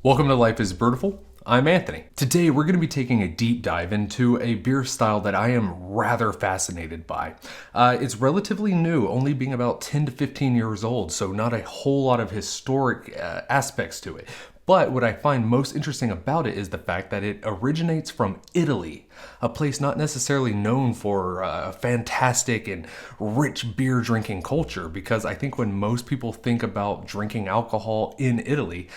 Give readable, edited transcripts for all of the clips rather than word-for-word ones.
Welcome to Life is Beautiful. I'm Anthony. Today we're going to be taking a deep dive into a beer style that I am rather fascinated by. It's relatively new, only being about 10 to 15 years old, so not a whole lot of historic aspects to it. But what I find most interesting about it is the fact that it originates from Italy, a place not necessarily known for fantastic and rich beer drinking culture, because I think when most people think about drinking alcohol in Italy,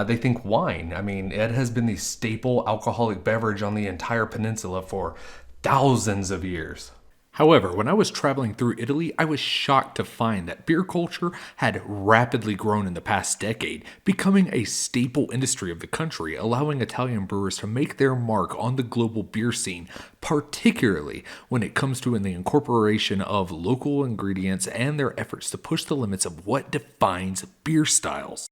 they think wine. I mean, it has been the staple alcoholic beverage on the entire peninsula for thousands of years. However, when I was traveling through Italy, I was shocked to find that beer culture had rapidly grown in the past decade, becoming a staple industry of the country, allowing Italian brewers to make their mark on the global beer scene, particularly when it comes to the incorporation of local ingredients and their efforts to push the limits of what defines beer styles.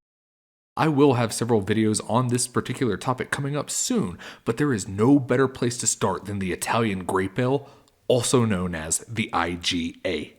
I will have several videos on this particular topic coming up soon, but there is no better place to start than the Italian Grape Ale, also known as the IGA.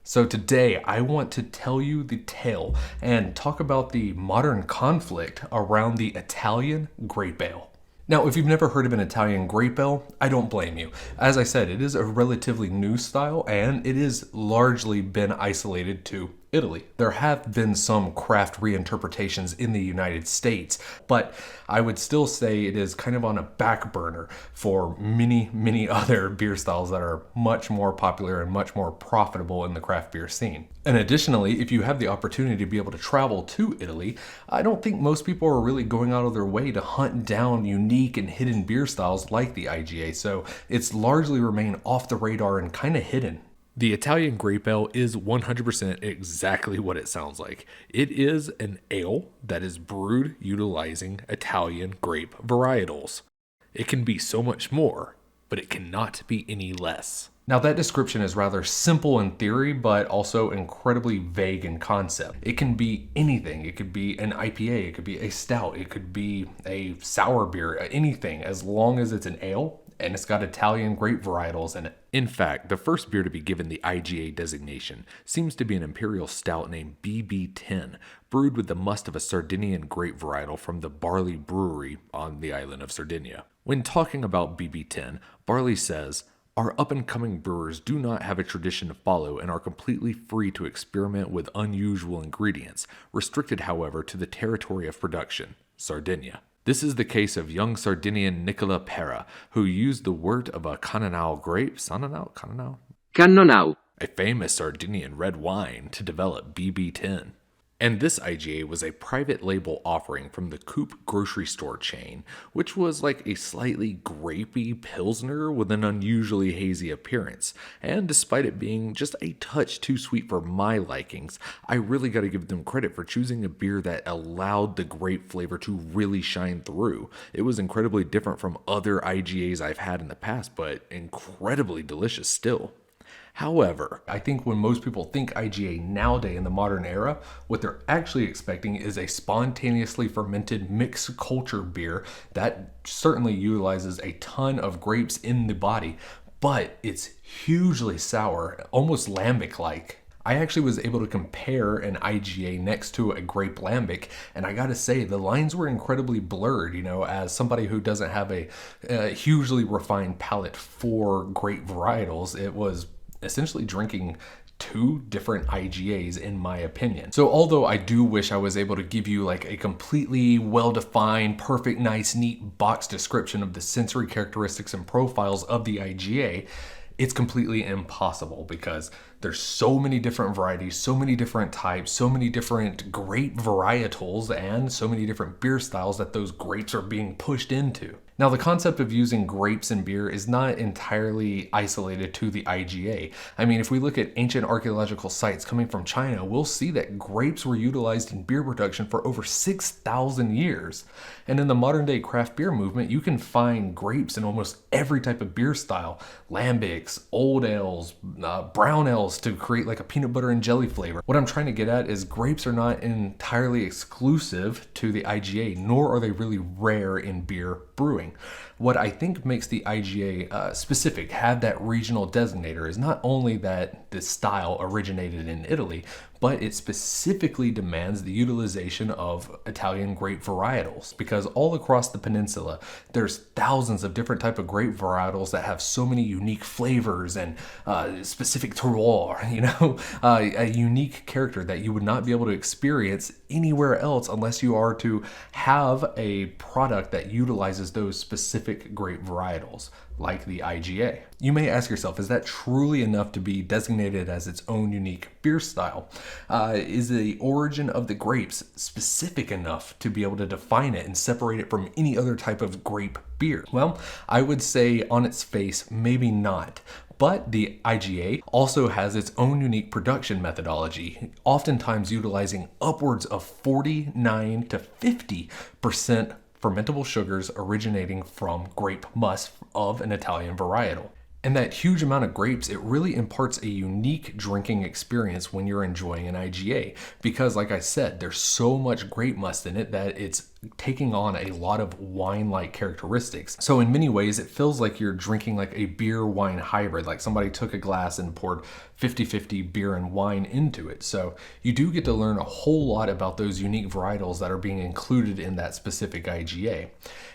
So today I want to tell you the tale and talk about the modern conflict around the Italian Grape Ale. Now, if you've never heard of an Italian Grape Ale, I don't blame you. As I said, it is a relatively new style and it has largely been isolated to Italy. There have been some craft reinterpretations in the United States, but I would still say it is kind of on a back burner for many other beer styles that are much more popular and much more profitable in the craft beer scene. And additionally, if you have the opportunity to be able to travel to Italy, I don't think most people are really going out of their way to hunt down unique and hidden beer styles like the IGA, so it's largely remained off the radar and kind of hidden. The Italian Grape Ale is 100% exactly what it sounds like. It is an ale that is brewed utilizing Italian grape varietals. It can be so much more, but it cannot be any less. Now that description is rather simple in theory, but also incredibly vague in concept. It can be anything. It could be an IPA, it could be a stout, it could be a sour beer, anything, as long as it's an ale and it's got Italian grape varietals in it. In fact, the first beer to be given the IGA designation seems to be an imperial stout named BB10, brewed with the must of a Sardinian grape varietal from the Barley Brewery on the island of Sardinia. When talking about BB10, Barley says, "Our up-and-coming brewers do not have a tradition to follow and are completely free to experiment with unusual ingredients, restricted, however, to the territory of production, Sardinia." This is the case of young Sardinian Nicola Pera, who used the wort of a Cannonau grape, Cannonau, a famous Sardinian red wine, to develop BB10. And this IGA was a private label offering from the Coop grocery store chain, which was like a slightly grapey pilsner with an unusually hazy appearance. And despite it being just a touch too sweet for my likings, I really got to give them credit for choosing a beer that allowed the grape flavor to really shine through. It was incredibly different from other IGAs I've had in the past, but incredibly delicious still. However, I think when most people think IGA nowadays in the modern era, what they're actually expecting is a spontaneously fermented mixed culture beer that certainly utilizes a ton of grapes in the body, but it's hugely sour, almost lambic-like. I actually was able to compare an IGA next to a grape lambic, and I gotta say, the lines were incredibly blurred, as somebody who doesn't have a hugely refined palate for grape varietals. It was essentially drinking two different IGAs in my opinion. So although I do wish I was able to give you like a completely well-defined, perfect, nice, neat box description of the sensory characteristics and profiles of the IGA, it's completely impossible because there's so many different varieties, so many different types, so many different grape varietals, and so many different beer styles that those grapes are being pushed into. Now, the concept of using grapes in beer is not entirely isolated to the IGA. I mean, if we look at ancient archaeological sites coming from China, we'll see that grapes were utilized in beer production for over 6,000 years. And in the modern day craft beer movement, you can find grapes in almost every type of beer style. Lambics, old ales, brown ales to create like a peanut butter and jelly flavor. What I'm trying to get at is grapes are not entirely exclusive to the IGA, nor are they really rare in beer brewing. What I think makes the IGA specific have that regional designator is not only that this style originated in Italy, but it specifically demands the utilization of Italian grape varietals, because all across the peninsula, there's thousands of different type of grape varietals that have so many unique flavors and specific terroir, a unique character that you would not be able to experience anywhere else unless you are to have a product that utilizes those specific grape varietals, like the IGA. You may ask yourself, is that truly enough to be designated as its own unique beer style? Is the origin of the grapes specific enough to be able to define it and separate it from any other type of grape beer? Well, I would say on its face, maybe not. But the IGA also has its own unique production methodology, oftentimes utilizing upwards of 49 to 50% fermentable sugars originating from grape must of an Italian varietal. And that huge amount of grapes, it really imparts a unique drinking experience when you're enjoying an IGA. Because like I said, there's so much grape must in it that it's taking on a lot of wine-like characteristics. So in many ways, it feels like you're drinking like a beer-wine hybrid, like somebody took a glass and poured 50-50 beer and wine into it. So you do get to learn a whole lot about those unique varietals that are being included in that specific IGA.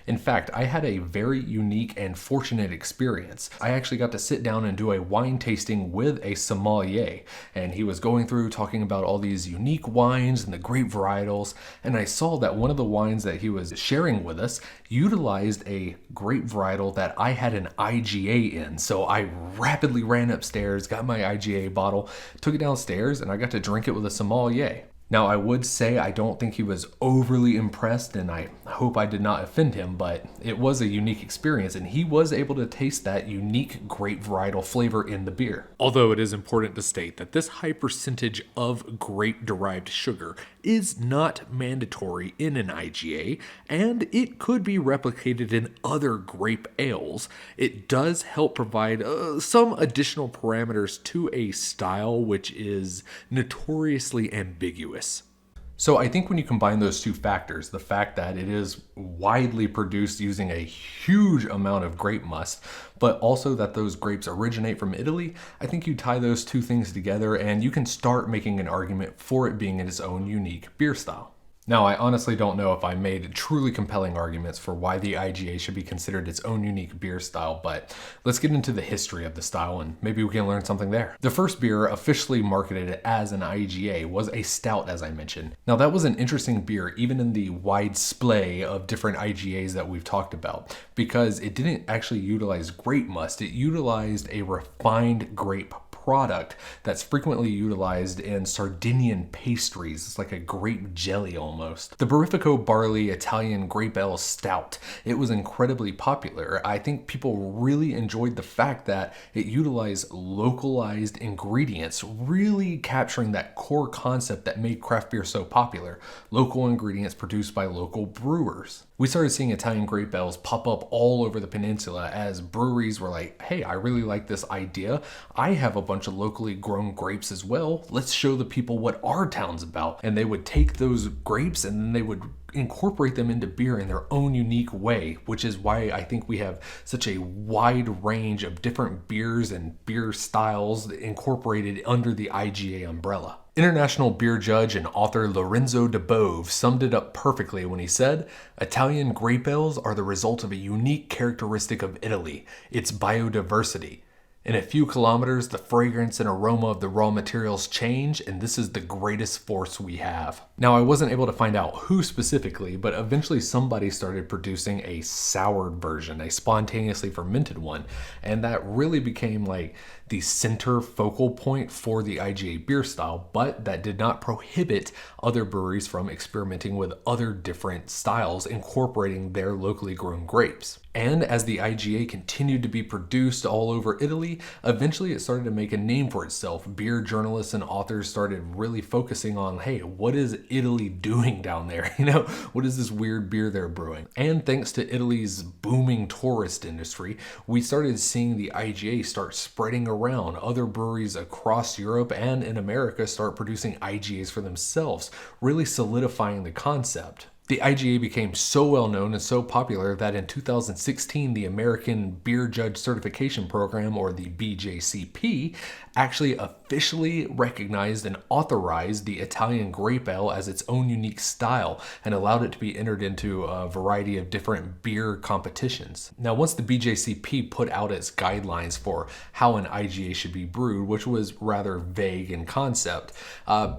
In fact, I had a very unique and fortunate experience. I actually got to sit down and do a wine tasting with a sommelier, and he was going through talking about all these unique wines and the grape varietals, and I saw that one of the wines that he was sharing with us utilized a grape varietal that I had an IGA in. So I rapidly ran upstairs, got my IGA bottle, took it downstairs, and I got to drink it with a sommelier. Now, I would say I don't think he was overly impressed, and I hope I did not offend him, but it was a unique experience, and he was able to taste that unique grape varietal flavor in the beer. Although it is important to state that this high percentage of grape-derived sugar is not mandatory in an IGA, and it could be replicated in other grape ales. It does help provide some additional parameters to a style which is notoriously ambiguous. So I think when you combine those two factors, the fact that it is widely produced using a huge amount of grape must, but also that those grapes originate from Italy, I think you tie those two things together and you can start making an argument for it being its own unique beer style. Now, I honestly don't know if I made truly compelling arguments for why the IGA should be considered its own unique beer style, but let's get into the history of the style and maybe we can learn something there. The first beer officially marketed as an IGA was a stout, as I mentioned. Now, that was an interesting beer, even in the wide splay of different IGAs that we've talked about, because it didn't actually utilize grape must. It utilized a refined grape product that's frequently utilized in Sardinian pastries. It's like a grape jelly almost. The Barifico Barley Italian Grape Ale Stout. It was incredibly popular. I think people really enjoyed the fact that it utilized localized ingredients, really capturing that core concept that made craft beer so popular. Local ingredients produced by local brewers. We started seeing Italian grape ales pop up all over the peninsula as breweries were like, hey, I really like this idea. I have a bunch of locally grown grapes as well. Let's show the people what our town's about. And they would take those grapes and then they would incorporate them into beer in their own unique way, which is why I think we have such a wide range of different beers and beer styles incorporated under the IGA umbrella. International beer judge and author Lorenzo de Bove summed it up perfectly when he said, Italian grape ales are the result of a unique characteristic of Italy, its biodiversity. In a few kilometers, the fragrance and aroma of the raw materials change, and this is the greatest force we have. Now, I wasn't able to find out who specifically, but eventually somebody started producing a soured version, a spontaneously fermented one, and that really became like the center focal point for the IGA beer style, but that did not prohibit other breweries from experimenting with other different styles incorporating their locally grown grapes. And as the IGA continued to be produced all over Italy, eventually it started to make a name for itself. Beer journalists and authors started really focusing on, hey, what is Italy doing down there? What is this weird beer they're brewing? And thanks to Italy's booming tourist industry, we started seeing the IGA start spreading around. Other breweries across Europe and in America start producing IGAs for themselves, really solidifying the concept. The IGA became so well known and so popular that in 2016, the American Beer Judge Certification Program, or the BJCP, actually officially recognized and authorized the Italian Grape Ale as its own unique style and allowed it to be entered into a variety of different beer competitions. Now, once the BJCP put out its guidelines for how an IGA should be brewed, which was rather vague in concept,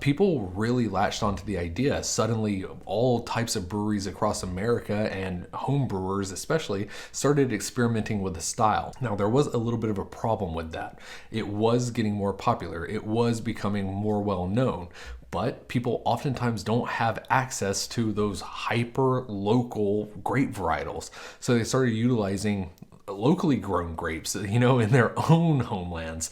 people really latched onto the idea. Suddenly, all types of breweries across America and home brewers especially started experimenting with the style. Now, there was a little bit of a problem with that. It was getting more popular. It was becoming more well known. But people oftentimes don't have access to those hyper local grape varietals. So they started utilizing locally grown grapes, in their own homelands.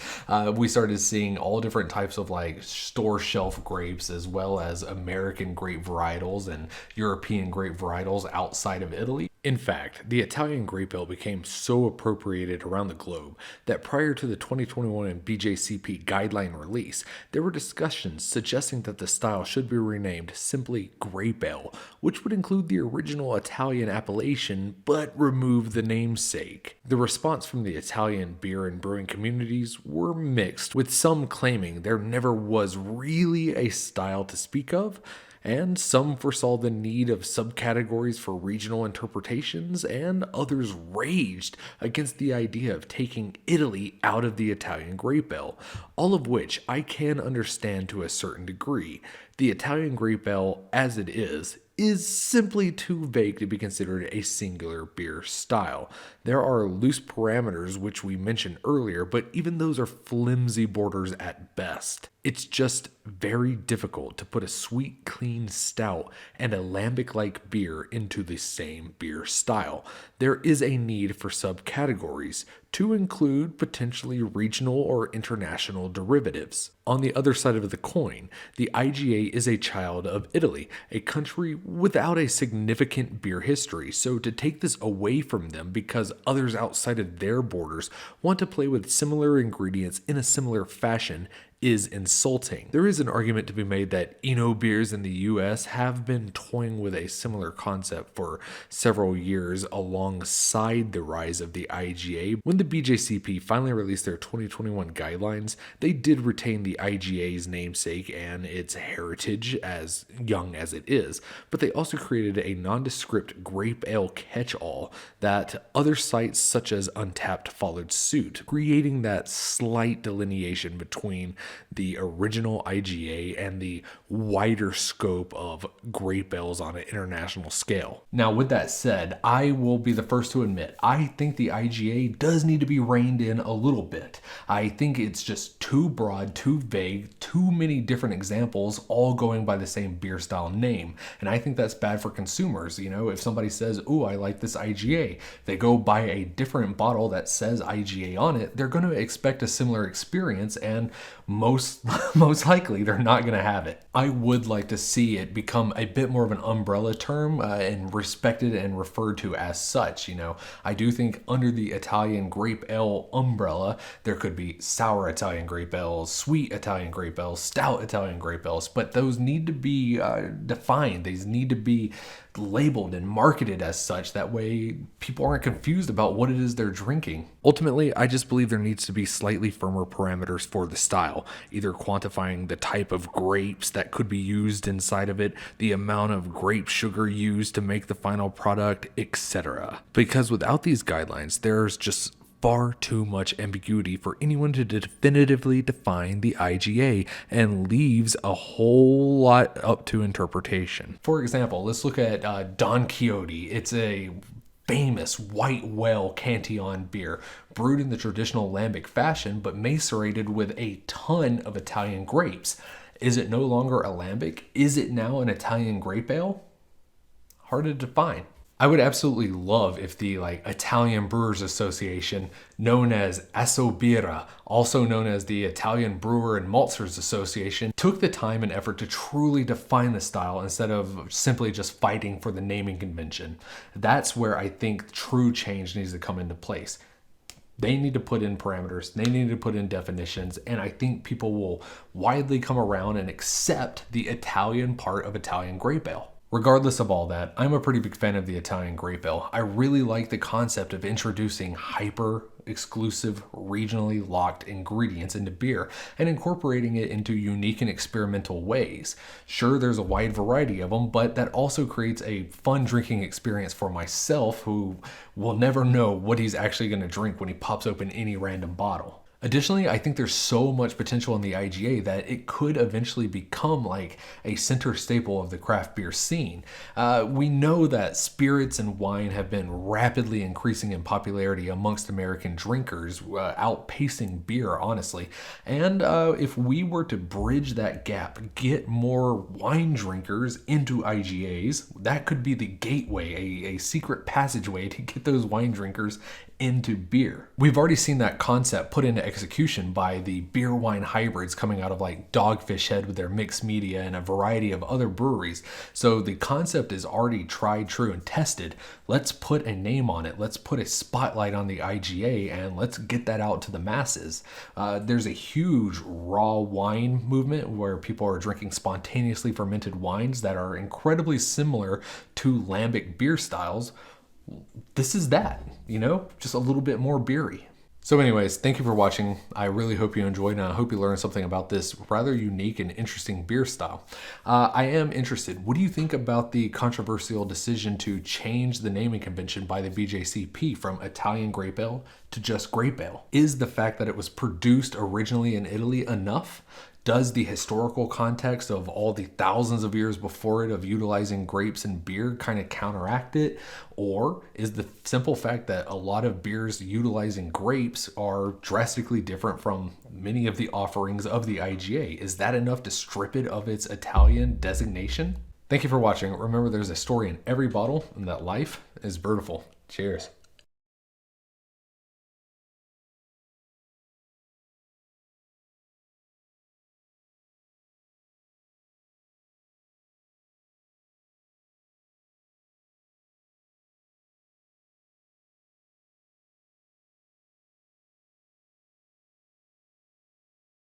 We started seeing all different types of like store shelf grapes, as well as American grape varietals and European grape varietals outside of Italy. In fact, the Italian grape ale became so appropriated around the globe that prior to the 2021 BJCP guideline release, there were discussions suggesting that the style should be renamed simply grape ale, which would include the original Italian appellation but remove the namesake. The response from the Italian beer and brewing communities were mixed, with some claiming there never was really a style to speak of, and some foresaw the need of subcategories for regional interpretations, and others raged against the idea of taking Italy out of the Italian grape ale, all of which I can understand to a certain degree. The Italian grape ale, as it is simply too vague to be considered a singular beer style. There are loose parameters which we mentioned earlier, but even those are flimsy borders at best. It's just very difficult to put a sweet, clean stout and a lambic-like beer into the same beer style. There is a need for subcategories to include potentially regional or international derivatives. On the other side of the coin, the IGA is a child of Italy, a country without a significant beer history, so to take this away from them because others outside of their borders want to play with similar ingredients in a similar fashion is insulting. There is an argument to be made that Eno beers in the US have been toying with a similar concept for several years alongside the rise of the IGA. When the BJCP finally released their 2021 guidelines, they did retain the IGA's namesake and its heritage, as young as it is, but they also created a nondescript grape ale catch-all that other sites such as Untapped followed suit, creating that slight delineation between the original IGA and the wider scope of grape ales on an international scale. Now, with that said, I will be the first to admit, I think the IGA does need to be reined in a little bit. I think it's just too broad, too vague, too many different examples, all going by the same beer style name. And I think that's bad for consumers. If somebody says, "Ooh, I like this IGA," they go buy a different bottle that says IGA on it, they're going to expect a similar experience, and most likely they're not going to have it. I would like to see it become a bit more of an umbrella term and respected and referred to as such. I do think under the Italian grape ale umbrella, there could be sour Italian grape ales, sweet Italian grape ales, stout Italian grape ales, but those need to be defined. These need to be labeled and marketed as such. That way people aren't confused about what it is they're drinking. Ultimately, I just believe there needs to be slightly firmer parameters for the style, either quantifying the type of grapes that could be used inside of it, the amount of grape sugar used to make the final product, etc. Because without these guidelines, there's just far too much ambiguity for anyone to definitively define the IGA, and leaves a whole lot up to interpretation. For example, let's look at Don Quixote. It's a famous white whale Cantillon beer, brewed in the traditional lambic fashion, but macerated with a ton of Italian grapes. Is it no longer a lambic? Is it now an Italian grape ale? Hard to define. I would absolutely love if the Italian Brewers Association, known as Assobirra, also known as the Italian Brewer and Maltsters Association, took the time and effort to truly define the style instead of simply just fighting for the naming convention. That's where I think true change needs to come into place. They need to put in parameters, they need to put in definitions, and I think people will widely come around and accept the Italian part of Italian grape ale. Regardless of all that, I'm a pretty big fan of the Italian Grape Ale. I really like the concept of introducing hyper exclusive, regionally locked ingredients into beer and incorporating it into unique and experimental ways. Sure, there's a wide variety of them, but that also creates a fun drinking experience for myself, who will never know what he's actually going to drink when he pops open any random bottle. Additionally, I think there's so much potential in the IGA that it could eventually become like a center staple of the craft beer scene. We know that spirits and wine have been rapidly increasing in popularity amongst American drinkers, outpacing beer, honestly. And if we were to bridge that gap, get more wine drinkers into IGAs, that could be the gateway, a secret passageway to get those wine drinkers into beer. We've already seen that concept put into execution by the beer wine hybrids coming out of like Dogfish Head with their mixed media and a variety of other breweries. So the concept is already tried, true, and tested. Let's put a name on it. Let's put a spotlight on the IGA and let's get that out to the masses. There's a huge raw wine movement where people are drinking spontaneously fermented wines that are incredibly similar to lambic beer styles. This is that, just a little bit more beery. So anyways, thank you for watching. I really hope you enjoyed, and I hope you learned something about this rather unique and interesting beer style. I am interested. What do you think about the controversial decision to change the naming convention by the BJCP from Italian Grape Ale to just Grape Ale? Is the fact that it was produced originally in Italy enough? Does the historical context of all the thousands of years before it of utilizing grapes in beer kind of counteract it? Or is the simple fact that a lot of beers utilizing grapes are drastically different from many of the offerings of the IGA? Is that enough to strip it of its Italian designation? Thank you for watching. Remember, there's a story in every bottle and that life is beautiful. Cheers.